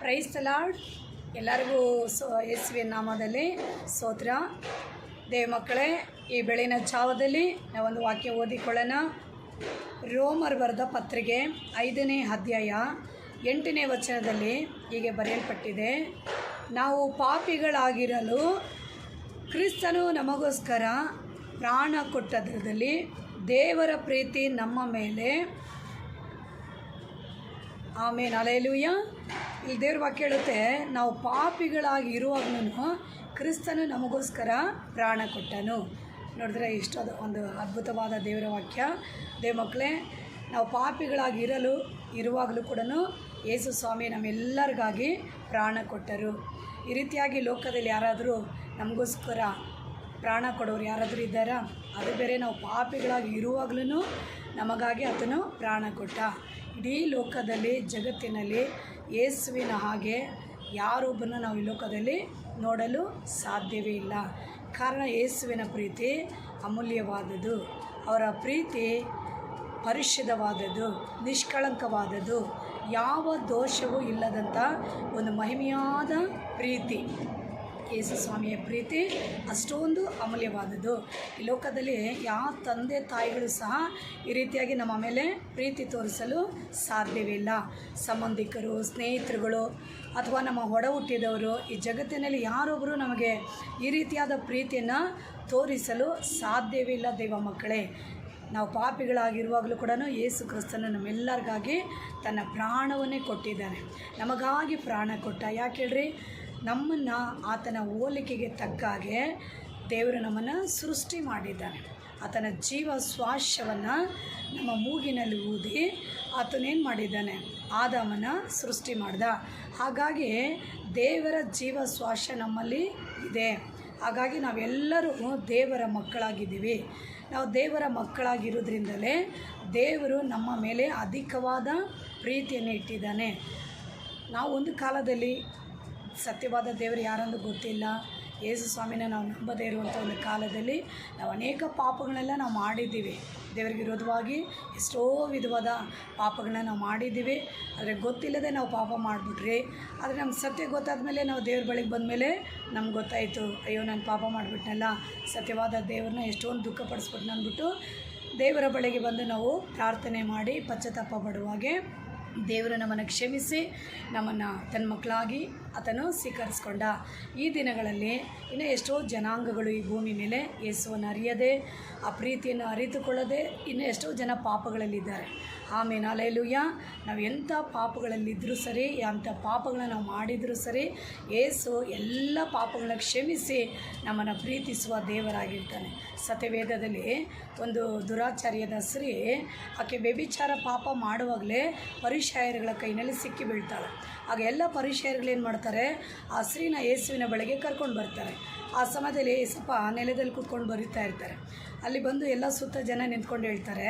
Praise the lord. ಎಲ್ಲರಿಗೂ ಯೇಸುವಿನ ನಾಮದಲ್ಲಿ ಸ್ತೋತ್ರ. ದೇವ ಮಕ್ಕಳೇ, ಈ ಬೆಳಗಿನ ಜಾವದಲ್ಲಿ ನಾವೊಂದು ವಾಕ್ಯ ಓದಿಕೊಳ್ಳೋಣ. ರೋಮರ್ ಬರೆದ ಪತ್ರಿಕೆ 5ನೇ ಅಧ್ಯಾಯ 8ನೇ ವಚನದಲ್ಲಿ ಹೀಗೆ ಬರೆಯಲ್ಪಟ್ಟಿದೆ, ನಾವು ಪಾಪಿಗಳಾಗಿರಲು ಕ್ರಿಸ್ತನು ನಮಗೋಸ್ಕರ ಪ್ರಾಣ ಕೊಟ್ಟದ್ರಲ್ಲಿ ದೇವರ ಪ್ರೀತಿ ನಮ್ಮ ಮೇಲೆ. ಆಮೇನ್, ಹಲ್ಲೆಲೂಯಾ. ಇಲ್ಲಿ ದೇವ್ರ ವಾಕ್ಯ ಹೇಳುತ್ತೆ, ನಾವು ಪಾಪಿಗಳಾಗಿ ಇರುವಾಗಲೂ ಕ್ರಿಸ್ತನು ನಮಗೋಸ್ಕರ ಪ್ರಾಣ ಕೊಟ್ಟನು. ನೋಡಿದ್ರೆ ಇಷ್ಟು ಒಂದು ಅದ್ಭುತವಾದ ದೇವರ ವಾಕ್ಯ. ದೇವ ಮಕ್ಕಳೇ, ನಾವು ಪಾಪಿಗಳಾಗಿ ಇರುವಾಗಲೂ ಕೂಡ ಯೇಸು ಸ್ವಾಮಿ ನಮ್ಮೆಲ್ಲರಿಗಾಗಿ ಪ್ರಾಣ ಕೊಟ್ಟರು. ಈ ರೀತಿಯಾಗಿ ಲೋಕದಲ್ಲಿ ಯಾರಾದರೂ ನಮಗೋಸ್ಕರ ಪ್ರಾಣ ಕೊಡೋರು ಯಾರಾದರೂ ಇದ್ದಾರಾ? ಅದು ಬೇರೆ, ನಾವು ಪಾಪಿಗಳಾಗಿ ಇರುವಾಗಲೂ ನಮಗಾಗಿ ಆತನು ಪ್ರಾಣ ಕೊಟ್ಟ. ಇಡೀ ಲೋಕದಲ್ಲಿ, ಜಗತ್ತಿನಲ್ಲಿ ಯೇಸುವಿನ ಹಾಗೆ ಯಾರೊಬ್ಬರನ್ನ ನಾವು ಈ ಲೋಕದಲ್ಲಿ ನೋಡಲು ಸಾಧ್ಯವೇ ಇಲ್ಲ. ಕಾರಣ ಯೇಸುವಿನ ಪ್ರೀತಿ ಅಮೂಲ್ಯವಾದದ್ದು, ಅವರ ಪ್ರೀತಿ ಪರಿಶುದ್ಧವಾದದ್ದು, ನಿಷ್ಕಳಂಕವಾದದ್ದು, ಯಾವ ದೋಷವೂ ಇಲ್ಲದಂಥ ಒಂದು ಮಹಿಮೆಯಾದ ಪ್ರೀತಿ. ಯೇಸು ಸ್ವಾಮಿಯ ಪ್ರೀತಿ ಅಷ್ಟೊಂದು ಅಮೂಲ್ಯವಾದದ್ದು. ಈ ಲೋಕದಲ್ಲಿ ಯಾವ ತಂದೆ ತಾಯಿಗಳು ಸಹ ಈ ರೀತಿಯಾಗಿ ನಮ್ಮ ಮೇಲೆ ಪ್ರೀತಿ ತೋರಿಸಲು ಸಾಧ್ಯವಿಲ್ಲ. ಸಂಬಂಧಿಕರು, ಸ್ನೇಹಿತರುಗಳು ಅಥವಾ ನಮ್ಮ ಒಡ ಹುಟ್ಟಿದವರು, ಈ ಜಗತ್ತಿನಲ್ಲಿ ಯಾರೊಬ್ಬರು ನಮಗೆ ಈ ರೀತಿಯಾದ ಪ್ರೀತಿಯನ್ನು ತೋರಿಸಲು ಸಾಧ್ಯವಿಲ್ಲ. ದೇವ ಮಕ್ಕಳೇ, ನಾವು ಪಾಪಿಗಳಾಗಿರುವಾಗಲೂ ಕೂಡ ಯೇಸು ಕ್ರಿಸ್ತನು ನಮ್ಮೆಲ್ಲರಿಗಾಗಿ ತನ್ನ ಪ್ರಾಣವನ್ನೇ ಕೊಟ್ಟಿದ್ದಾನೆ. ನಮಗಾಗಿ ಪ್ರಾಣ ಕೊಟ್ಟ. ಯಾಕೆ ಹೇಳ್ರಿ? ನಮ್ಮನ್ನು ಆತನ ಹೋಲಿಕೆಗೆ ತಕ್ಕ ಹಾಗೆ ದೇವರು ನಮ್ಮನ್ನು ಸೃಷ್ಟಿ ಮಾಡಿದ್ದಾನೆ. ಆತನ ಜೀವ ಶ್ವಾಸವನ್ನು ನಮ್ಮ ಮೂಗಿನಲ್ಲಿ ಊದಿ ಆತನೇನು ಮಾಡಿದ್ದಾನೆ? ಆದಾಮನ ಸೃಷ್ಟಿ ಮಾಡ್ದ. ಹಾಗಾಗಿ ದೇವರ ಜೀವ ಶ್ವಾಸ ನಮ್ಮಲ್ಲಿ ಇದೆ. ಹಾಗಾಗಿ ನಾವೆಲ್ಲರೂ ದೇವರ ಮಕ್ಕಳಾಗಿದ್ದೀವಿ. ನಾವು ದೇವರ ಮಕ್ಕಳಾಗಿರೋದ್ರಿಂದಲೇ ದೇವರು ನಮ್ಮ ಮೇಲೆ ಅಧಿಕವಾದ ಪ್ರೀತಿಯನ್ನು ಇಟ್ಟಿದ್ದಾನೆ. ನಾವು ಒಂದು ಕಾಲದಲ್ಲಿ ಸತ್ಯವಾದ ದೇವರು ಯಾರಂದು ಗೊತ್ತಿಲ್ಲ, ಯೇಸು ಸ್ವಾಮಿನ ನಾವು ನಂಬದೇ ಇರುವಂಥ ಒಂದು ಕಾಲದಲ್ಲಿ ನಾವು ಅನೇಕ ಪಾಪಗಳನ್ನೆಲ್ಲ ನಾವು ಮಾಡಿದ್ದೀವಿ. ದೇವರಿಗೆ ವಿರೋಧವಾಗಿ ಎಷ್ಟೋ ವಿಧವಾದ ಪಾಪಗಳನ್ನ ನಾವು ಮಾಡಿದ್ದೀವಿ. ಆದರೆ ಗೊತ್ತಿಲ್ಲದೆ ನಾವು ಪಾಪ ಮಾಡಿಬಿಟ್ರಿ. ಆದರೆ ನಮ್ಗೆ ಸತ್ಯ ಗೊತ್ತಾದ ಮೇಲೆ, ನಾವು ದೇವ್ರ ಬಳಿಗೆ ಬಂದಮೇಲೆ ನಮ್ಗೆ ಗೊತ್ತಾಯಿತು, ಅಯ್ಯೋ ನಾನು ಪಾಪ ಮಾಡಿಬಿಟ್ನಲ್ಲ, ಸತ್ಯವಾದ ದೇವ್ರನ್ನ ಎಷ್ಟೊಂದು ದುಃಖಪಡಿಸ್ಬಿಟ್ಟು ಅಂದ್ಬಿಟ್ಟು ದೇವರ ಬಳಿಗೆ ಬಂದು ನಾವು ಪ್ರಾರ್ಥನೆ ಮಾಡಿ ಪಶ್ಚಾತ್ತಾಪ ಪಡುವಾಗೆ ದೇವರು ನಮ್ಮನ್ನು ಕ್ಷಮಿಸಿ ನಮ್ಮನ್ನು ತನ್ನ ಮಕ್ಕಳಾಗಿ ಆತನು ಸ್ವೀಕರಿಸ್ಕೊಂಡ. ಈ ದಿನಗಳಲ್ಲಿ ಇನ್ನೂ ಎಷ್ಟೋ ಜನಾಂಗಗಳು ಈ ಭೂಮಿ ಮೇಲೆ ಯೇಸುವನ್ನು ಅರಿಯದೆ, ಆ ಪ್ರೀತಿಯನ್ನು ಅರಿತುಕೊಳ್ಳದೆ ಇನ್ನೂ ಎಷ್ಟೋ ಜನ ಪಾಪಗಳಲ್ಲಿದ್ದಾರೆ. ಆಮೇನ್, ಹಲ್ಲೆಲೂಯಾ. ನಾವು ಎಂಥ ಪಾಪಗಳಲ್ಲಿದ್ದರೂ ಸರಿ, ಅಂಥ ಪಾಪಗಳನ್ನ ನಾವು ಮಾಡಿದರೂ ಸರಿ, ಯೇಸು ಎಲ್ಲ ಪಾಪಗಳನ್ನ ಕ್ಷಮಿಸಿ ನಮ್ಮನ್ನು ಪ್ರೀತಿಸುವ ದೇವರಾಗಿರ್ತಾನೆ. ಸತ್ಯವೇದದಲ್ಲಿ ಒಂದು ದುರಾಚಾರ್ಯದ ಸ್ತ್ರೀ, ಆಕೆ ವ್ಯಭಿಚಾರ ಪಾಪ ಮಾಡುವಾಗಲೇ ಪರಿಸಯರುಗಳ ಕೈನಲ್ಲಿ ಸಿಕ್ಕಿ ಬೀಳ್ತಾಳೆ. ಆಗ ಎಲ್ಲ ಪರಿಸಯರುಗಳೇನು ಮಾಡ್ತಾರೆ? ಆ ಸ್ತ್ರೀನ ಯೇಸುವಿನ ಬಳಿಗೆ ಕರ್ಕೊಂಡು ಬರ್ತಾರೆ. ಆ ಸಮಯದಲ್ಲಿ ಯೇಸಪ್ಪ ನೆಲದಲ್ಲಿ ಕೂತ್ಕೊಂಡು ಬರೀತಾ ಇರ್ತಾರೆ. ಅಲ್ಲಿ ಬಂದು ಎಲ್ಲ ಸುತ್ತ ಜನ ನಿಂತ್ಕೊಂಡು ಹೇಳ್ತಾರೆ,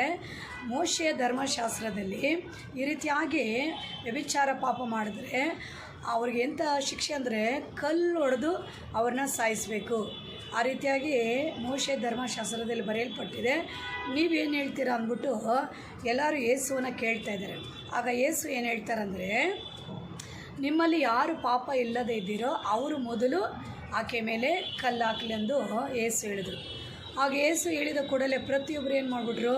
ಮೋಶೆಯ ಧರ್ಮಶಾಸ್ತ್ರದಲ್ಲಿ ಈ ರೀತಿಯಾಗಿ ವ್ಯಭಿಚಾರ ಪಾಪ ಮಾಡಿದ್ರೆ ಅವ್ರಿಗೆ ಎಂಥ ಶಿಕ್ಷೆ ಅಂದರೆ ಕಲ್ಲು ಹೊಡೆದು ಅವ್ರನ್ನ ಸಾಯಿಸಬೇಕು. ಆ ರೀತಿಯಾಗಿ ಮೋಶೆ ಧರ್ಮಶಾಸ್ತ್ರದಲ್ಲಿ ಬರೆಯಲ್ಪಟ್ಟಿದೆ. ನೀವೇನು ಹೇಳ್ತೀರಾ ಅಂದ್ಬಿಟ್ಟು ಎಲ್ಲರೂ ಯೇಸುವನ್ನು ಕೇಳ್ತಾ ಇದ್ದಾರೆ. ಆಗ ಯೇಸು ಏನು ಹೇಳ್ತಾರಂದರೆ, ನಿಮ್ಮಲ್ಲಿ ಯಾರು ಪಾಪ ಇಲ್ಲದೇ ಇದ್ದೀರೋ ಅವರು ಮೊದಲು ಆಕೆ ಮೇಲೆ ಕಲ್ಲು ಹಾಕಲಿ ಎಂದು ಯೇಸು ಹೇಳಿದರು. ಆಗ ಯೇಸು ಹೇಳಿದ ಕೂಡಲೇ ಪ್ರತಿಯೊಬ್ಬರು ಏನು ಮಾಡಿಬಿಟ್ರು?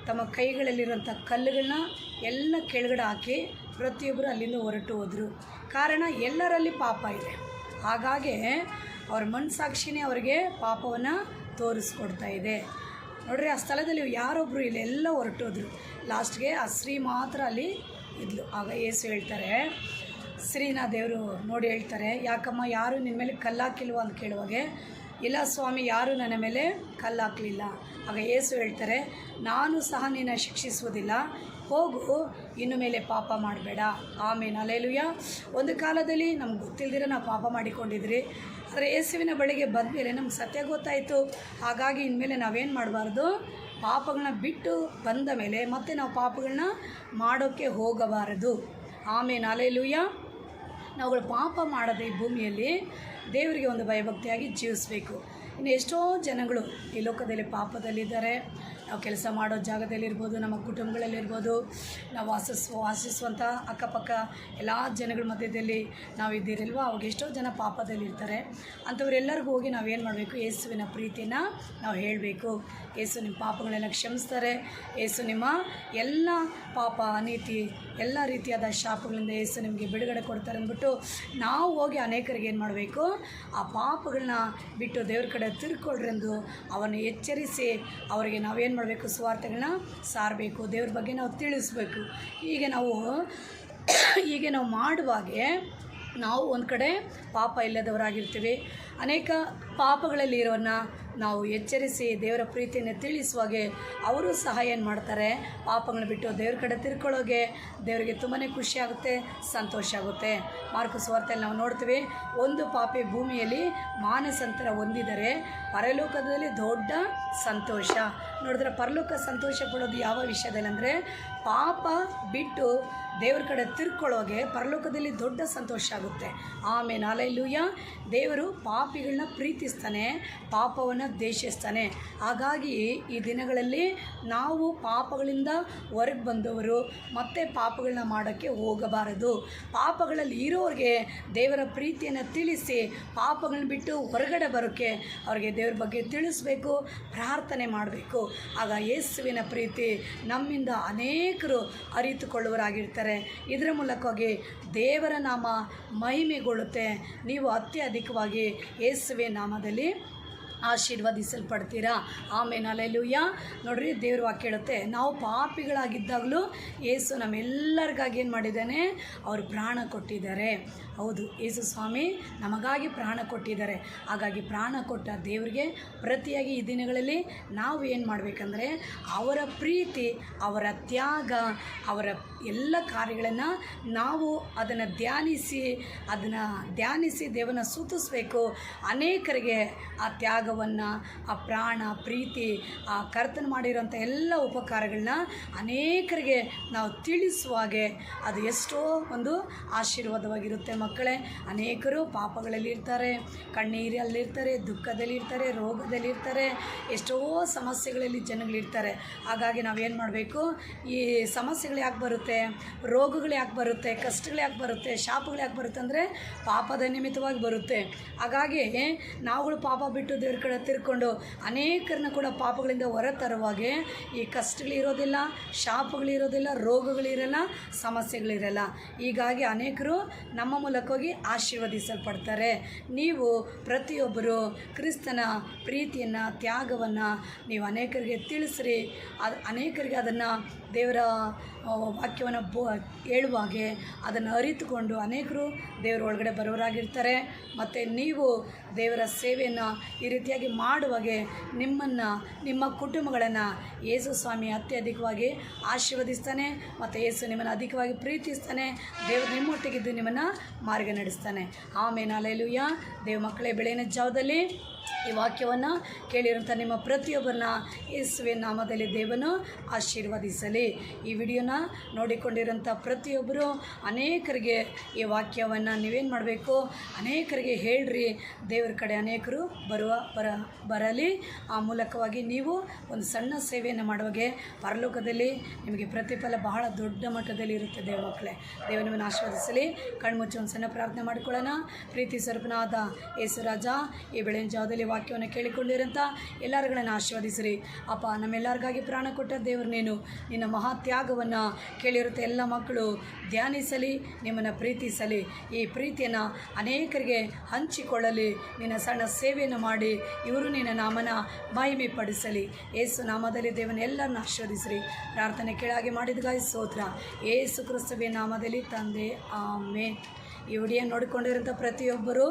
ತಮ್ಮ ಕೈಗಳಲ್ಲಿರೋಂಥ ಕಲ್ಲುಗಳನ್ನ ಎಲ್ಲ ಕೆಳಗಡೆ ಹಾಕಿ ಪ್ರತಿಯೊಬ್ಬರು ಅಲ್ಲಿಂದ ಹೊರಟು ಹೋದರು. ಕಾರಣ ಎಲ್ಲರಲ್ಲಿ ಪಾಪ ಇದೆ. ಹಾಗಾಗಿ ಅವ್ರ ಮನಸ್ಸಾಕ್ಷಿನೇ ಅವರಿಗೆ ಪಾಪವನ್ನು ತೋರಿಸ್ಕೊಡ್ತಾ ಇದೆ. ನೋಡ್ರಿ, ಆ ಸ್ಥಳದಲ್ಲಿ ಯಾರೊಬ್ಬರು ಇಲ್ಲ, ಎಲ್ಲ ಹೊರಟೋದ್ರು. ಲಾಸ್ಟ್ಗೆ ಆ ಸ್ತ್ರೀ ಮಾತ್ರ ಅಲ್ಲಿ ಇದ್ಲು. ಆಗ ಯೇಸು ಹೇಳ್ತಾರೆ, ಸ್ತ್ರೀನ ದೇವರು ನೋಡಿ ಹೇಳ್ತಾರೆ, ಯಾಕಮ್ಮ ಯಾರು ನಿನ್ನ ಮೇಲೆ ಕಲ್ಲು ಹಾಕಿಲ್ವ ಅಂತ ಕೇಳುವಾಗೆ, ಇಲ್ಲ ಸ್ವಾಮಿ, ಯಾರೂ ನನ್ನ ಮೇಲೆ ಕಲ್ಲು ಹಾಕಲಿಲ್ಲ. ಆಗ ಯೇಸು ಹೇಳ್ತಾರೆ, ನಾನು ಸಹ ನಿನ್ನ ಶಿಕ್ಷಿಸುವುದಿಲ್ಲ, ಹೋಗು, ಇನ್ನು ಮೇಲೆ ಪಾಪ ಮಾಡಬೇಡ. ಆಮೇನ್, ಹಲ್ಲೆಲೂಯಾ. ಒಂದು ಕಾಲದಲ್ಲಿ ನಮ್ಗೆ ಗೊತ್ತಿಲ್ಲದಿರ ನಾವು ಪಾಪ ಮಾಡಿಕೊಂಡಿದ್ರಿ. ಆದರೆ ಯೇಸುವಿನ ಬಳಿಗೆ ಬಂದ ಮೇಲೆ ನಮ್ಗೆ ಸತ್ಯ ಗೊತ್ತಾಯಿತು. ಹಾಗಾಗಿ ಇನ್ಮೇಲೆ ನಾವೇನು ಮಾಡಬಾರ್ದು? ಪಾಪಗಳನ್ನ ಬಿಟ್ಟು ಬಂದ ಮೇಲೆ ಮತ್ತೆ ನಾವು ಪಾಪಗಳನ್ನ ಮಾಡೋಕ್ಕೆ ಹೋಗಬಾರದು. ಆಮೇನ್, ಹಲ್ಲೆಲೂಯಾ. ನಾವುಗಳು ಪಾಪ ಮಾಡದೆ ಈ ಭೂಮಿಯಲ್ಲಿ ದೇವರಿಗೆ ಒಂದು ಭಯಭಕ್ತಿಯಾಗಿ ಜೀವಿಸಬೇಕು. ಇನ್ನು ಎಷ್ಟೋ ಜನಗಳು ಈ ಲೋಕದಲ್ಲಿ ಪಾಪದಲ್ಲಿದ್ದಾರೆ. ನಾವು ಕೆಲಸ ಮಾಡೋ ಜಾಗದಲ್ಲಿರ್ಬೋದು, ನಮ್ಮ ಕುಟುಂಬಗಳಲ್ಲಿರ್ಬೋದು, ನಾವು ವಾಸಿಸುವಂಥ ಅಕ್ಕಪಕ್ಕ ಎಲ್ಲ ಜನಗಳ ಮಧ್ಯದಲ್ಲಿ ನಾವು ಇದ್ದೀರಲ್ವ, ಅವಾಗ ಎಷ್ಟೋ ಜನ ಪಾಪದಲ್ಲಿರ್ತಾರೆ. ಅಂಥವರೆಲ್ಲರಿಗೂ ಹೋಗಿ ನಾವೇನು ಮಾಡಬೇಕು? ಯೇಸುವಿನ ಪ್ರೀತಿನ ನಾವು ಹೇಳಬೇಕು. ಯೇಸು ನಿಮ್ಮ ಪಾಪಗಳೆಲ್ಲ ಕ್ಷಮಿಸ್ತಾರೆ. ಯೇಸು ನಿಮ್ಮ ಎಲ್ಲ ಪಾಪ, ಅನೀತಿ, ಎಲ್ಲ ರೀತಿಯಾದ ಶಾಪಗಳಿಂದ ಯೇಸು ನಿಮಗೆ ಬಿಡುಗಡೆ ಕೊಡ್ತಾರೆ ಅಂದ್ಬಿಟ್ಟು ನಾವು ಹೋಗಿ ಅನೇಕರಿಗೆ ಏನು ಮಾಡಬೇಕು? ಆ ಪಾಪಗಳನ್ನ ಬಿಟ್ಟು ದೇವ್ರ ಕಡೆ ತಿರ್ಕೊಳ್ರೆಂದು ಅವನ್ನು ಎಚ್ಚರಿಸಿ ಅವರಿಗೆ ನಾವೇನು ಮಾಡಬೇಕು? ಸುವಾರ್ತೆಗಳನ್ನ ಸಾರಬೇಕು, ದೇವ್ರ ಬಗ್ಗೆ ನಾವು ತಿಳಿಸ್ಬೇಕು. ಹೀಗೆ ನಾವು ಮಾಡುವಾಗೆ ನಾವು ಒಂದು ಕಡೆ ಪಾಪ ಇಲ್ಲದವರಾಗಿರ್ತೀವಿ. ಅನೇಕ ಪಾಪಗಳಲ್ಲಿ ಇರೋನ್ನ ನಾವು ಎಚ್ಚರಿಸಿ ದೇವರ ಪ್ರೀತಿಯನ್ನು ತಿಳಿಸುವಾಗೆ ಅವರು ಸಹ ಏನು ಮಾಡ್ತಾರೆ? ಪಾಪಗಳನ್ನ ಬಿಟ್ಟು ದೇವ್ರ ಕಡೆ ತಿರ್ಕೊಳ್ಳೋಗೆ ದೇವರಿಗೆ ತುಂಬಾ ಖುಷಿಯಾಗುತ್ತೆ, ಸಂತೋಷ ಆಗುತ್ತೆ. ಮಾರ್ಕು ಸುವಾರ್ತೆಯಲ್ಲಿ ನಾವು ನೋಡ್ತೀವಿ, ಒಂದು ಪಾಪಿ ಭೂಮಿಯಲ್ಲಿ ಮಾನಸಾಂತರ ಹೊಂದಿದರೆ ಪರಲೋಕದಲ್ಲಿ ದೊಡ್ಡ ಸಂತೋಷ. ನೋಡಿದ್ರೆ ಪರಲೋಕ ಸಂತೋಷ ಪಡೋದು ಯಾವ ವಿಷಯದಲ್ಲಿ ಅಂದರೆ, ಪಾಪ ಬಿಟ್ಟು ದೇವ್ರ ಕಡೆ ತಿರ್ಕೊಳ್ಳೋಗೆ ಪರಲೋಕದಲ್ಲಿ ದೊಡ್ಡ ಸಂತೋಷ ಆಗುತ್ತೆ. ಆಮೇಲೆ ಹಲ್ಲೆಲೂಯಾ. ದೇವರು ಪಾಪಿಗಳನ್ನ ಪ್ರೀತಿಸ್ತಾನೆ, ಪಾಪವನ್ನು ದ್ವೇಷಿಸ್ತಾನೆ. ಹಾಗಾಗಿ ಈ ದಿನಗಳಲ್ಲಿ ನಾವು ಪಾಪಗಳಿಂದ ಹೊರಗೆ ಬಂದವರು ಮತ್ತೆ ಪಾಪಗಳನ್ನ ಮಾಡೋಕ್ಕೆ ಹೋಗಬಾರದು. ಪಾಪಗಳಲ್ಲಿ ಇರೋರಿಗೆ ದೇವರ ಪ್ರೀತಿಯನ್ನು ತಿಳಿಸಿ ಪಾಪಗಳನ್ನ ಬಿಟ್ಟು ಹೊರಗಡೆ ಬರೋಕ್ಕೆ ಅವ್ರಿಗೆ ದೇವ್ರ ಬಗ್ಗೆ ತಿಳಿಸ್ಬೇಕು, ಪ್ರಾರ್ಥನೆ ಮಾಡಬೇಕು. ಆಗ ಯೇಸುವಿನ ಪ್ರೀತಿ ನಮ್ಮಿಂದ ಅನೇಕರು ಅರಿತುಕೊಳ್ಳುವರಾಗಿರ್ತಾರೆ. ಇದರ ಮೂಲಕವಾಗಿ ದೇವರ ನಾಮ ಮಹಿಮೆಗೊಳ್ಳುತ್ತೆ. ನೀವು ಅತ್ಯಧಿಕವಾಗಿ ಯೇಸುವಿನ ನಾಮದಲ್ಲಿ ಆಶೀರ್ವದಿಸಲ್ಪಡ್ತೀರಾ. ಆಮೇಲೆ ಹಲ್ಲೆಲೂಯಾ. ನೋಡ್ರಿ, ದೇವ್ರ ವಾಕ್ಯ ಹೇಳುತ್ತೆ, ನಾವು ಪಾಪಿಗಳಾಗಿದ್ದಾಗಲೂ ಯೇಸು ನಮ್ಮೆಲ್ಲರಿಗಾಗಿ ಏನು ಮಾಡಿದ್ದಾನೆ? ಅವರು ಪ್ರಾಣ ಕೊಟ್ಟಿದ್ದಾರೆ. ಹೌದು, ಯೇಸು ಸ್ವಾಮಿ ನಮಗಾಗಿ ಪ್ರಾಣ ಕೊಟ್ಟಿದ್ದಾರೆ. ಹಾಗಾಗಿ ಪ್ರಾಣ ಕೊಟ್ಟ ದೇವರಿಗೆ ಪ್ರತಿಯಾಗಿ ಈ ದಿನಗಳಲ್ಲಿ ನಾವು ಏನು ಮಾಡಬೇಕಂದ್ರೆ, ಅವರ ಪ್ರೀತಿ, ಅವರ ತ್ಯಾಗ, ಅವರ ಎಲ್ಲ ಕಾರ್ಯಗಳನ್ನು ನಾವು ಅದನ್ನು ಧ್ಯಾನಿಸಿ ದೇವನ ಸ್ತುತಿಸಬೇಕು. ಅನೇಕರಿಗೆ ಆ ತ್ಯಾಗವನ್ನು, ಆ ಪ್ರಾಣ, ಪ್ರೀತಿ, ಆ ಕರ್ತನ ಮಾಡಿರೋಂಥ ಎಲ್ಲ ಉಪಕಾರಗಳನ್ನ ಅನೇಕರಿಗೆ ನಾವು ತಿಳಿಸುವಾಗೆ ಅದು ಎಷ್ಟೋ ಒಂದು ಆಶೀರ್ವಾದವಾಗಿರುತ್ತೆ. ಮಕ್ಕಳೇ, ಅನೇಕರು ಪಾಪಗಳಲ್ಲಿ ಇರ್ತಾರೆ, ಕಣ್ಣೀರಲ್ಲಿರ್ತಾರೆ, ದುಃಖದಲ್ಲಿರ್ತಾರೆ, ರೋಗದಲ್ಲಿರ್ತಾರೆ, ಎಷ್ಟೋ ಸಮಸ್ಯೆಗಳಲ್ಲಿ ಜನಗಳಿರ್ತಾರೆ. ಹಾಗಾಗಿ ನಾವೇನು ಮಾಡಬೇಕು? ಈ ಸಮಸ್ಯೆಗಳು ಯಾಕೆ ಬರುತ್ತೆ? ರೋಗಗಳು ಯಾಕೆ ಬರುತ್ತೆ? ಕಷ್ಟಗಳು ಯಾಕೆ ಬರುತ್ತೆ? ಶಾಪಗಳು ಯಾಕೆ ಬರುತ್ತೆ ಅಂದರೆ ಪಾಪದ ನಿಮಿತ್ತವಾಗಿ ಬರುತ್ತೆ. ಹಾಗಾಗಿ ನಾವುಗಳು ಪಾಪ ಬಿಟ್ಟು ದೇವ್ರ ಕಡೆ ತಿರ್ಕೊಂಡು ಅನೇಕರನ್ನ ಕೂಡ ಪಾಪಗಳಿಂದ ಹೊರ ತರುವಾಗೆ ಈ ಕಷ್ಟಗಳಿರೋದಿಲ್ಲ, ಶಾಪಗಳಿರೋದಿಲ್ಲ, ರೋಗಗಳಿರಲ್ಲ, ಸಮಸ್ಯೆಗಳಿರಲ್ಲ. ಹೀಗಾಗಿ ಅನೇಕರು ನಮ್ಮ ಮೂಲಕವಾಗಿ ಆಶೀರ್ವದಿಸಲ್ಪಡ್ತಾರೆ. ನೀವು ಪ್ರತಿಯೊಬ್ಬರು ಕ್ರಿಸ್ತನ ಪ್ರೀತಿಯನ್ನು, ತ್ಯಾಗವನ್ನು ನೀವು ಅನೇಕರಿಗೆ ತಿಳಿಸ್ರಿ. ಅನೇಕರಿಗೆ ಅದನ್ನು ದೇವರ ವಾಕ್ಯವನ್ನು ಹೇಳುವಾಗೆ ಅದನ್ನು ಅರಿತುಕೊಂಡು ಅನೇಕರು ದೇವರ ಒಳಗಡೆ ಬರೋರಾಗಿರ್ತಾರೆ. ಮತ್ತು ನೀವು ದೇವರ ಸೇವೆಯನ್ನು ಈ ರೀತಿಯಾಗಿ ಮಾಡುವಾಗೆ ನಿಮ್ಮನ್ನು, ನಿಮ್ಮ ಕುಟುಂಬಗಳನ್ನು ಯೇಸು ಸ್ವಾಮಿ ಅತ್ಯಧಿಕವಾಗಿ ಆಶೀರ್ವದಿಸ್ತಾನೆ. ಮತ್ತು ಯೇಸು ನಿಮ್ಮನ್ನು ಅಧಿಕವಾಗಿ ಪ್ರೀತಿಸ್ತಾನೆ. ದೇವರು ನಿಮ್ಮೊಟ್ಟಿಗಿದ್ದು ನಿಮ್ಮನ್ನು ಮಾರ್ಗ ನಡೆಸ್ತಾನೆ. ಆಮೇಲೆ ಹಲ್ಲೆಲೂಯಾ. ದೇವ ಮಕ್ಕಳೇ, ಬೆಳಗಿನ ಜಾವದಲ್ಲಿ ಈ ವಾಕ್ಯವನ್ನು ಕೇಳಿರೋಂಥ ನಿಮ್ಮ ಪ್ರತಿಯೊಬ್ಬರನ್ನ ಯೇಸುವಿನ ನಾಮದಲ್ಲಿ ದೇವನು ಆಶೀರ್ವದಿಸಲಿ. ಈ ವಿಡಿಯೋನ ನೋಡಿಕೊಂಡಿರೋಂಥ ಪ್ರತಿಯೊಬ್ಬರು ಅನೇಕರಿಗೆ ಈ ವಾಕ್ಯವನ್ನು ನೀವೇನು ಮಾಡಬೇಕು? ಅನೇಕರಿಗೆ ಹೇಳ್ರಿ. ದೇವರ ಕಡೆ ಅನೇಕರು ಬರಲಿ. ಆ ಮೂಲಕವಾಗಿ ನೀವು ಒಂದು ಸಣ್ಣ ಸೇವೆಯನ್ನು ಮಾಡುವಾಗೆ ಪರಲೋಕದಲ್ಲಿ ನಿಮಗೆ ಪ್ರತಿಫಲ ಬಹಳ ದೊಡ್ಡ ಮಟ್ಟದಲ್ಲಿ ಇರುತ್ತೆ. ದೇವ ಮಕ್ಕಳೇ, ದೇವ ನಿಮ್ಮನ್ನು ಆಶೀರ್ವದಿಸಲಿ. ಕಣ್ಮುಚ್ಚಿ ಒಂದು ಸಣ್ಣ ಪ್ರಾರ್ಥನೆ ಮಾಡಿಕೊಳ್ಳೋಣ. ಪ್ರೀತಿ ಸ್ವರೂಪನಾದ ಯೇಸು ರಾಜ, ಈ ಬೆಳಗಿನ ಜಾವದಲ್ಲಿ ವಾಕ್ಯವನ್ನು ಕೇಳಿಕೊಂಡಿರೋಂಥ ಎಲ್ಲರುಗಳನ್ನು ಆಶೀರ್ವದಿಸಿರಿ. ಅಪ್ಪ, ನಮ್ಮೆಲ್ಲರಿಗಾಗಿ ಪ್ರಾಣ ಕೊಟ್ಟ ದೇವರು ನೀನು. ನಿನ್ನ ಮಹಾತ್ಯಾಗವನ್ನು ಕೇಳಿರುತ್ತೆ ಎಲ್ಲ ಮಕ್ಕಳು ಧ್ಯಾನಿಸಲಿ, ನಿಮ್ಮನ್ನು ಪ್ರೀತಿಸಲಿ. ಈ ಪ್ರೀತಿಯನ್ನು ಅನೇಕರಿಗೆ ಹಂಚಿಕೊಳ್ಳಲಿ. ನಿನ್ನ ಸಣ್ಣ ಸೇವೆಯನ್ನು ಮಾಡಿ ಇವರು ನಿನ್ನ ನಾಮನ ಮಹಿಮೆ ಪಡಿಸಲಿ. ಯೇಸು ನಾಮದಲ್ಲಿ ದೇವನ ಎಲ್ಲರನ್ನ ಆಶೀರ್ವದಿಸಿರಿ. ಪ್ರಾರ್ಥನೆ ಕೇಳಾಗಿ ಮಾಡಿದಗಾಗಿ ಸ್ತೋತ್ರ. ಯೇಸು ಕ್ರಿಸ್ತುವಿನ ನಾಮದಲ್ಲಿ ತಂದೆ, ಆಮೆನ್. ಈ ವಿಡಿಯೋ ನೋಡಿಕೊಂಡಿರೋಂಥ ಪ್ರತಿಯೊಬ್ಬರು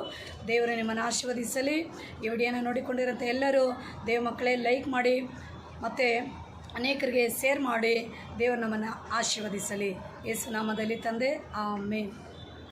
ದೇವರು ನಿಮ್ಮನ್ನು ಆಶೀರ್ವದಿಸಲಿ. ಈ ವಿಡಿಯೋನ ನೋಡಿಕೊಂಡಿರೋಂಥ ಎಲ್ಲರೂ ದೇವ ಮಕ್ಕಳೇ ಲೈಕ್ ಮಾಡಿ ಮತ್ತು ಅನೇಕರಿಗೆ ಶೇರ್ ಮಾಡಿ. ದೇವರು ನಮ್ಮನ್ನು ಆಶೀರ್ವದಿಸಲಿ. ಯೇಸು ನಾಮದಲ್ಲಿ ತಂದೆ, ಆಮೆನ್.